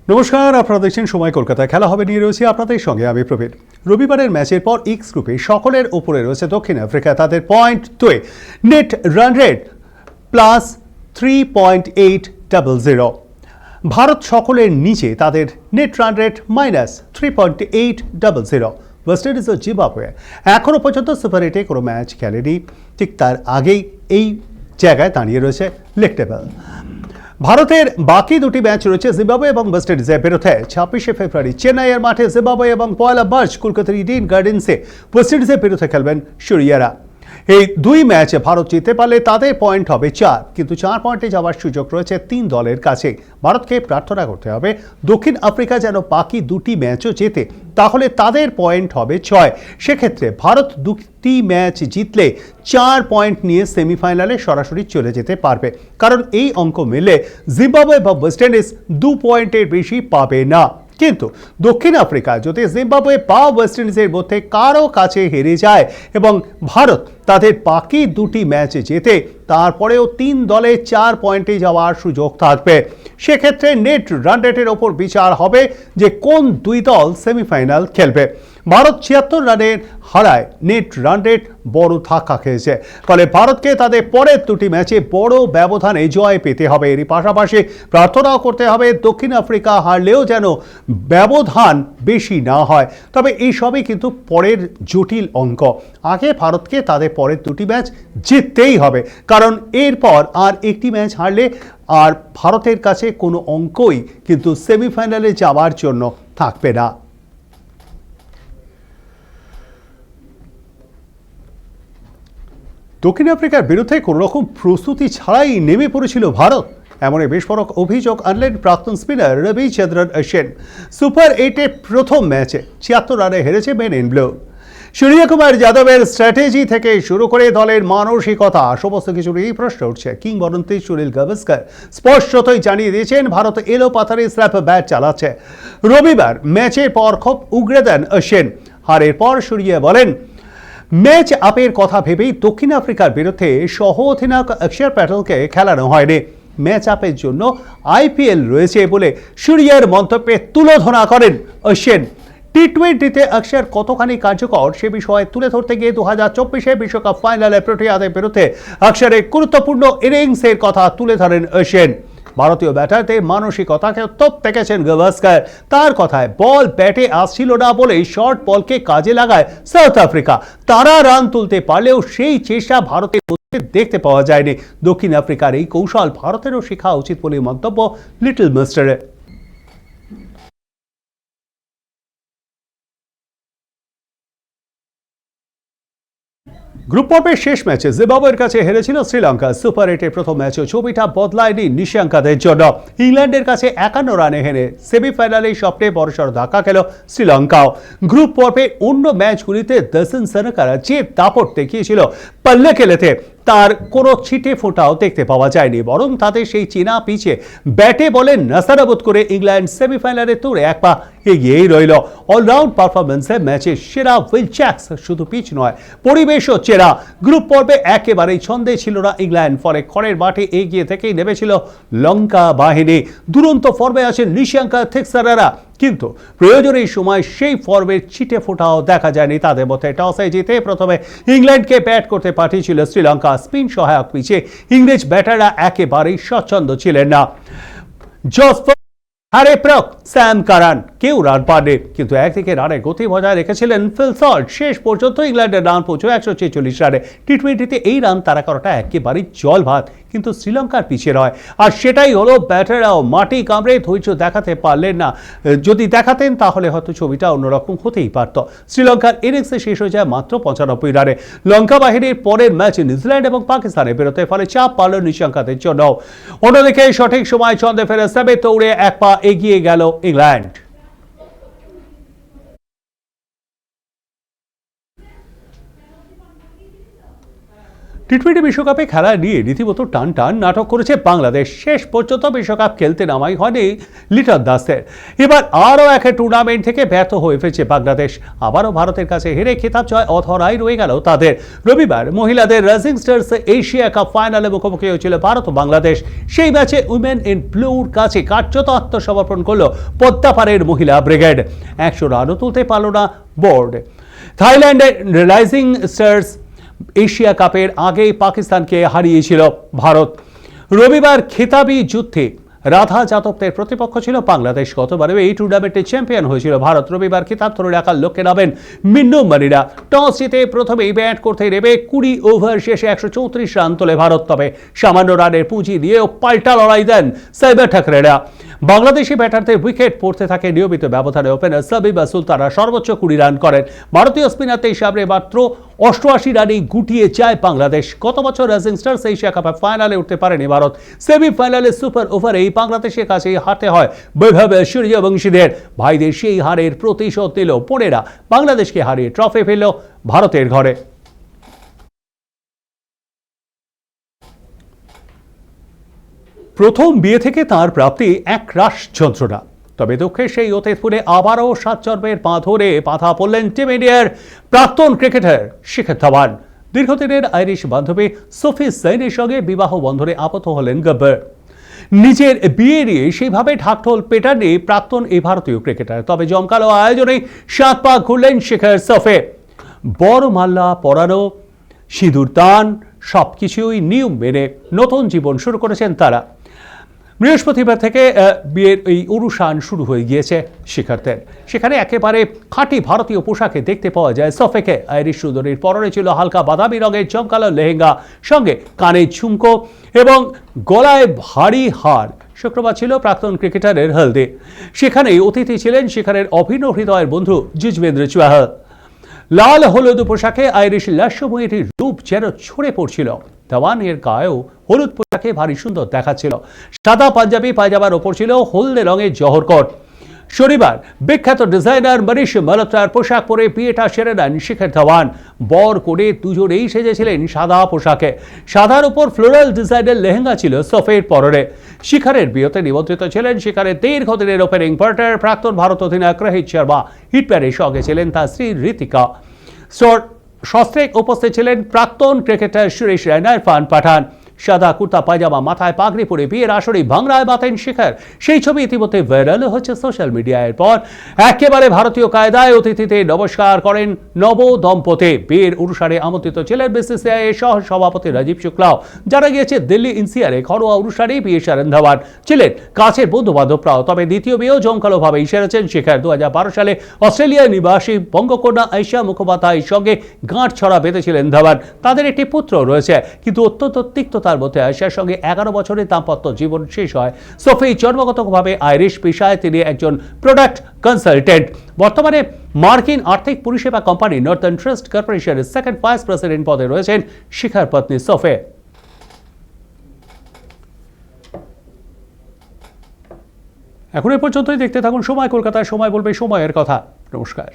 নমস্কার, আপনারা দেখছেন সময় কলকাতায়। খেলা হবে নিয়ে রয়েছে আপনাদের সঙ্গে আমি প্রবীর। রবিবারের ম্যাচের পর এক্স গ্রুপে সকলের ওপরে রয়েছে দক্ষিণ আফ্রিকা। তাদের point 2, net run rate plus 3.800। Bharat সকলের নিচে, তাদের net run rate minus 3.800। West Indies ও জিম্বাবুয়ে এখনও পর্যন্ত সুপার 8-এ কোনো ম্যাচ খেলেনি, ঠিক তার আগেই এই জায়গায় দাঁড়িয়ে রয়েছে লেগ টেবল। ভারতের বাকি দুটি ম্যাচ রয়েছে জিম্বাবুয়ে এবং ওয়েস্ট ইন্ডিজের বিরুদ্ধে। 26শে ফেব্রুয়ারি চেন্নাইয়ের মাঠে জিম্বাবুয়ে এবং 1 মার্চ কলকাতার ইডেন গার্ডেন্সে ওয়েস্ট ইন্ডিজের বিরুদ্ধে খেলবেন সূর্যেরা। এই দুই ম্যাচে ভারত জিততে পারলে তাদের পয়েন্ট হবে 4, কিন্তু 4 পয়েন্টে যাওয়ার সুযোগ রয়েছে 3 দলের কাছে। ভারতকে প্রার্থনা করতে হবে দক্ষিণ আফ্রিকা যেন বাকি দুটি ম্যাচও জেতে, তাহলে তাদের পয়েন্ট হবে 6। সেক্ষেত্রে ভারত দুটি ম্যাচ জিতলে 4 পয়েন্ট নিয়ে সেমিফাইনালে সরাসরি চলে যেতে পারবে, কারণ এই অঙ্ক মিললে জিম্বাবুয়ে বা ওয়েস্ট ইন্ডিজ 2 পয়েন্টের বেশি পাবে না। কিন্তু দক্ষিণ আফ্রিকা যদি জিম্বাবুয়ে বা ওয়েস্ট ইন্ডিজের মধ্যে কারো কাছে হেরে যায় এবং ভারত তাদের বাকি দুটি ম্যাচে জেতে, তারপরেও 3 দলে 4 পয়েন্টে যাওয়ার সুযোগ থাকবে। সেক্ষেত্রে নেট রান রেটের ওপর বিচার হবে যে কোন দুই দল সেমিফাইনাল খেলবে। ভারত 76 রানের হারায় নেট রান রেট বড় ধাক্কা খেয়েছে, ফলে ভারতকে তাদের পরের দুটি ম্যাচে বড় ব্যবধানে জয় পেতে হবে। এরই পাশাপাশি প্রার্থনাও করতে হবে দক্ষিণ আফ্রিকা হারলেও যেন ব্যবধান বেশি না হয়। তবে এই সবই কিন্তু পরের জটিল অঙ্ক। আগে ভারতকে তাদের পরের দুটি ম্যাচ জিততেই হবে, কারণ এরপর আর একটি ম্যাচ হারলে আর ভারতের কাছে কোনো অঙ্কই কিন্তু সেমিফাইনালে যাওয়ার জন্য থাকবে না। দক্ষিণ আফ্রিকার বিরুদ্ধে কোনো রকম প্রস্তুতি ছাড়াই নেমে পড়েছিল ভারত, এমনই বিস্ফোরক অভিযোগ আনলেন প্রাক্তন স্পিনার রবিচন্দ্রন অশ্বিন। সুপার 8-এ প্রথম ম্যাচে 76 রানে হেরেছে মেন ইন ব্লু। সূর্যকুমার যাদবের স্ট্র্যাটেজি থেকে শুরু করে দলের মানসিকতা সমস্ত কিছু নিয়েই প্রশ্ন উঠছে। কিংবদন্তি সুনীল গাভাস্কর স্পষ্টতই জানিয়ে দিয়েছেন ভারত এলো পাথারে স্ল্যাপ ব্যাট চালাচ্ছে। রবিবার ম্যাচের পর খুব উগরে দেন অশ্বিন। হারের পর সূর্য বলেন, ম্যাচ আপের কথা ভেবেই দক্ষিণ আফ্রিকার বিরুদ্ধে সহ অধিনায়ক অক্ষর প্যাটেলকে খেলানো হয়নি। ম্যাচ আপের জন্য আইপিএল রয়েছে বলে সূর্যের মন্তব্যে তুলোধনা করেন অশ্বিন। টি-20তে অক্ষর কতখানি কার্যকর সে বিষয়ে তুলে ধরতে গিয়ে 2024 বিশ্বকাপ ফাইনালে প্রোটিয়াদের বিরুদ্ধে অক্ষরের গুরুত্বপূর্ণ ইনিংসের কথা তুলে ধরেন অশ্বিন। ভারতীয় ব্যাটারদের মানসিকতাকে তোপ দেখেছেন গাভাস্কর। তার কথায় বল ব্যাটে আসছিল না বলেই শর্ট বলকে কাজে লাগায় সাউথ আফ্রিকা। তারা রান তুলতে পারলেও সেই চেষ্টা ভারতের মধ্যে দেখতে পাওয়া যায়নি। দক্ষিণ আফ্রিকার এই কৌশল ভারতেরও শেখা উচিত বলে মন্তব্য লিটল মিস্টারের। গ্রুপ পর্বের শেষ ম্যাচে জিম্বাবুয়ের কাছে হেরেছিল শ্রীলঙ্কা। সুপার 8-এর প্রথম ম্যাচে ছবিটা বদলায়নি নিশাঙ্কাদের জন্য। ইংল্যান্ডের কাছে 51 রানে হেরে সেমিফাইনালে সবচেয়ে বড়সড় ধাক্কা খেল শ্রীলঙ্কাও। গ্রুপ পর্বে অন্য ম্যাচগুলিতে দর্শন সানাকারা যে দাপট দেখিয়েছিল পাল্লে খেলেতে, তার কোনো ছিটে ফোঁটাও দেখতে পাওয়া যায়নি, বরং তাদের সেই চীনা পিচে ব্যাটে বলে নাসারাবোধ করে ইংল্যান্ড সেমিফাইনালে তোড়ে এক পা এগিয়েই রইল। অলরাউন্ড পারফরমেন্সে ম্যাচের সেরা উইল জ্যাক্স, শুধু পিচ নয় পরিবেশও সেরা। গ্রুপ পর্বে একেবারেই ছন্দে ছিল না ইংল্যান্ড, ফলে খড়ের মাঠে এগিয়ে থেকেই নেমেছিল লঙ্কা বাহিনী। দুরন্ত ফর্মে আছেন নিশাঙ্কা থিক্সারারা, কিন্তু প্রয়োজনের সময় সেই ফর্মের ছিটে ফোঁটাও দেখা যায়নি তাদের মধ্যে। টসে জিতে প্রথমে ইংল্যান্ডকে ব্যাট করতে পাঠিয়েছিল শ্রীলঙ্কা। স্পিন সহায়ক পিচে ইংরেজ ব্যাটাররা একেবারেই স্বচ্ছন্দ ছিলেন না। হারে প্রক স্যাম কারান কেউ রান পাননি, কিন্তু একদিকে রানের গতি বজায় রেখেছিলেন ফিল সল্ট। শেষ পর্যন্ত ইংল্যান্ডের রান পৌঁছে 146 রানে। টি-20তে এই রান তারা করাটা একেবারেই জল ভাত, কিন্তু শ্রীলঙ্কার পিছে নয়। আর সেটাই হলো ব্যাটাররাও মাটি কামড়ে ধৈর্য দেখাতে পারলেন না। যদি দেখাতেন তাহলে হয়তো ছবিটা অন্যরকম হতেই পারত। শ্রীলঙ্কার ইনিংসে শেষ হয়ে যায় মাত্র 95 রানে। লঙ্কা বাহিনীর পরের ম্যাচ নিউজিল্যান্ড এবং পাকিস্তানের বিরুদ্ধে, ফলে চাপ পারল নিশাঙ্কাদের জন্য। অন্যদিকে সঠিক সময় ছন্দে ফেরে সেবে দৌড়ে এক পা এগিয়ে গেল ইংল্যান্ড। টি-20 বিশ্বকাপে খেলা নিয়ে রীতিমতো টান টান নাটক করেছে বাংলাদেশ। শেষ পর্যন্ত বিশ্বকাপ খেলতে নামাই হয়নি লিটন দাসের। এবার আরও এক টুর্নামেন্ট থেকে ব্যর্থ হয়ে ফেলছে বাংলাদেশ। আবারও ভারতের কাছে হেরে খেতাব জয় অধরাই রয়ে গেল তাদের। রবিবার মহিলাদের রাইজিং স্টার্স এশিয়া কাপ ফাইনালে মুখোমুখি হয়েছিল ভারত ও বাংলাদেশ। সেই ম্যাচে উইমেন ইন ব্লুর কাছে কার্যত আত্মসমর্পণ করল পদ্মাপাড়ের মহিলা ব্রিগেড। 100 রানও তুলতে পারল না বোর্ড। থাইল্যান্ডের রাইজিং স্টার্স এশিয়া কাপের আগেই পাকিস্তানকে হারিয়েছিল ভারত। রবিবার খেতাবি যুদ্ধে রাধা যাদবদের প্রতিপক্ষ ছিল বাংলাদেশ। গতবারেও এই টুর্নামেন্টে চ্যাম্পিয়ন হয়েছিল ভারত। রবিবার খেতাব ধরে রাখার লক্ষ্যে নামেন মিন্নু মারিরা। টস জিতে প্রথমেই ব্যাট করতে নেমে 20 ওভার শেষে 134 রান তোলে ভারত। তবে সামান্য রানের পুঁজি দিয়েও পাল্টা লড়াই দেন সাইবার ঠাকরেরা। বাংলাদেশি ব্যাটারদের উইকেট পড়তে থাকে নিয়মিত ব্যবধানে। ওপেনার সাবিবা সুলতানা সর্বোচ্চ 20 রান করেন। ভারতীয় স্পিনারদের সামনে মাত্র 88 রানেই গুটিয়ে যায় বাংলাদেশ। গত বছর রাইজিং স্টার্স এশিয়া কাপের ফাইনালে উঠতে পারেনি ভারত। সেমিফাইনালে সুপার ওভারেই বাংলাদেশের কাছে হারতে হয় বৈভব সূর্যবংশীদের। ভাইদের সেই হারের প্রতিশোধ নিল বোনেরা। বাংলাদেশকে হারিয়ে ট্রফি ফেলল ভারতের ঘরে। প্রথম বিয়ে থেকে তার প্রাপ্তি এক রাশ যন্ত্রণা। তবে দুঃখের সেই অতীত ফুলে আবারও 7 জন্মের বাঁধনে বাঁধা পড়লেন টিম ইন্ডিয়ার প্রাক্তন ক্রিকেটার শিখর ধাওয়ান। দীর্ঘদিনের আইরিশ বান্ধবী সোফি সাইনের সঙ্গে বিবাহ বন্ধনে আবদ্ধ হলেন গব্বর। নিজের বিয়ে নিয়ে সেইভাবে ঢাকঢোল পেটাননি প্রাক্তন এই ভারতীয় ক্রিকেটার। তবে জমকালো আয়োজনে 7 পা ঘুরলেন শিখর সফে। বড় মাল্লা পরানো, সিঁদুর দান সবকিছুই নিয়ম মেনে নতুন জীবন শুরু করেছেন তারা। বৃহস্পতিবার থেকে বিয়ের এই অনুষ্ঠান শুরু হয়ে গিয়েছে শিখরদের। সেখানে একেবারে খাঁটি ভারতীয় পোশাকে দেখতে পাওয়া যায় সফেকে। আইরিশ সুন্দরীর পরনে ছিল হালকা বাদামি রঙের জমকালো লেহেঙ্গা, সঙ্গে কানে ঝুমকো এবং গলায় ভারী হার। শুক্রবার ছিল প্রাক্তন ক্রিকেটারের হলদে। সেখানেই অতিথি ছিলেন শিখরের অভিন্ন হৃদয়ের বন্ধু যুজবেন্দ্র চাহাল। লাল হলুদ পোশাকে আইরিশ লাস্যময়ীর রূপ যেন ছড়ে পড়ছিল। ধাওয়ানের গায়েও হলুদ পোশাকে ভারী সুন্দর দেখাচ্ছিল। সাদা পাঞ্জাবি পায়জামার ওপর ছিল হলদে রঙের জহরকট। শনিবার বিখ্যাত ডিজাইনার মনীষ মালহোত্রার পোশাক পরে বিয়েটা সেরে নেন শিখর ধাওয়ান। বর করে দুজনেই সেজেছিলেন সাদা পোশাকে। সাদার উপর ফ্লোরাল ডিজাইনের লেহেঙ্গা ছিল সফের পরনে। শিখরের বিয়েতে নিমন্ত্রিত ছিলেন শিখরের দীর্ঘদিনের ওপেনিং পার্টনার প্রাক্তন ভারত অধিনায়ক রোহিত শর্মা। হিটপ্যাডের সঙ্গে ছিলেন তার স্ত্রী ঋতিকা। সস্ত্রেক উপস্থিত ছিলেন প্রাক্তন ক্রিকেটার সুরেশ রায়না, ইরফান পাঠান। সাদা কুর্তা পায়জামা, মাথায় পাগড়ি পরে বিয়ের আসরে ভাংড়ায় বাতেন শিখর। সেই ছবি ইতিমধ্যে ভাইরাল হচ্ছে সোশ্যাল মিডিয়ায়। এরপর একেবারে ভারতীয় কায়দায় অতিথিতে নমস্কার করেন নব দম্পতি। বিয়ের অনুষ্ঠানে আমন্ত্রিত ছিলেন বিসিসিআই এর সহ সভাপতি রাজীব শুক্লাও। যারা গিয়েছে দিল্লি এনসিআরে ঘরোয়া অনুষ্ঠানেই বিয়ে সেরেন ধাওয়ান। ছিলেন কাছের বন্ধু বান্ধবরাও। তবে দ্বিতীয় বিয়েও জমকালোভাবেই সেরেছেন শিখর। 2012 সালে অস্ট্রেলিয়া নিবাসী বঙ্গকন্যা আয়েশা মুখোপাধ্যায়ের সঙ্গে গাঁট ছড়া বেঁধেছিলেন ধাওয়ান। তাদের একটি পুত্র রয়েছে, কিন্তু অত্যন্ত তিক্ত তার মধ্যে আয়েশার সঙ্গে 11 বছরের দাম্পত্য জীবন শেষ হয়। সোফি জন্মগতভাবে আইরিশ, পেশায় তিনি একজন প্রোডাক্ট কনসালটেন্ট। বর্তমানে মার্কিন আর্থিক পরিষেবা কোম্পানি নর্দার্ন ট্রাস্ট কর্পোরেশনের সেকেন্ড ভাইস প্রেসিডেন্ট পদে রয়েছেন শিখর পত্নী সোফি। এখন এ পর্যন্তই। দেখতে থাকুন সময় কলকাতায়। সময় বলবে সময়ের কথা। নমস্কার।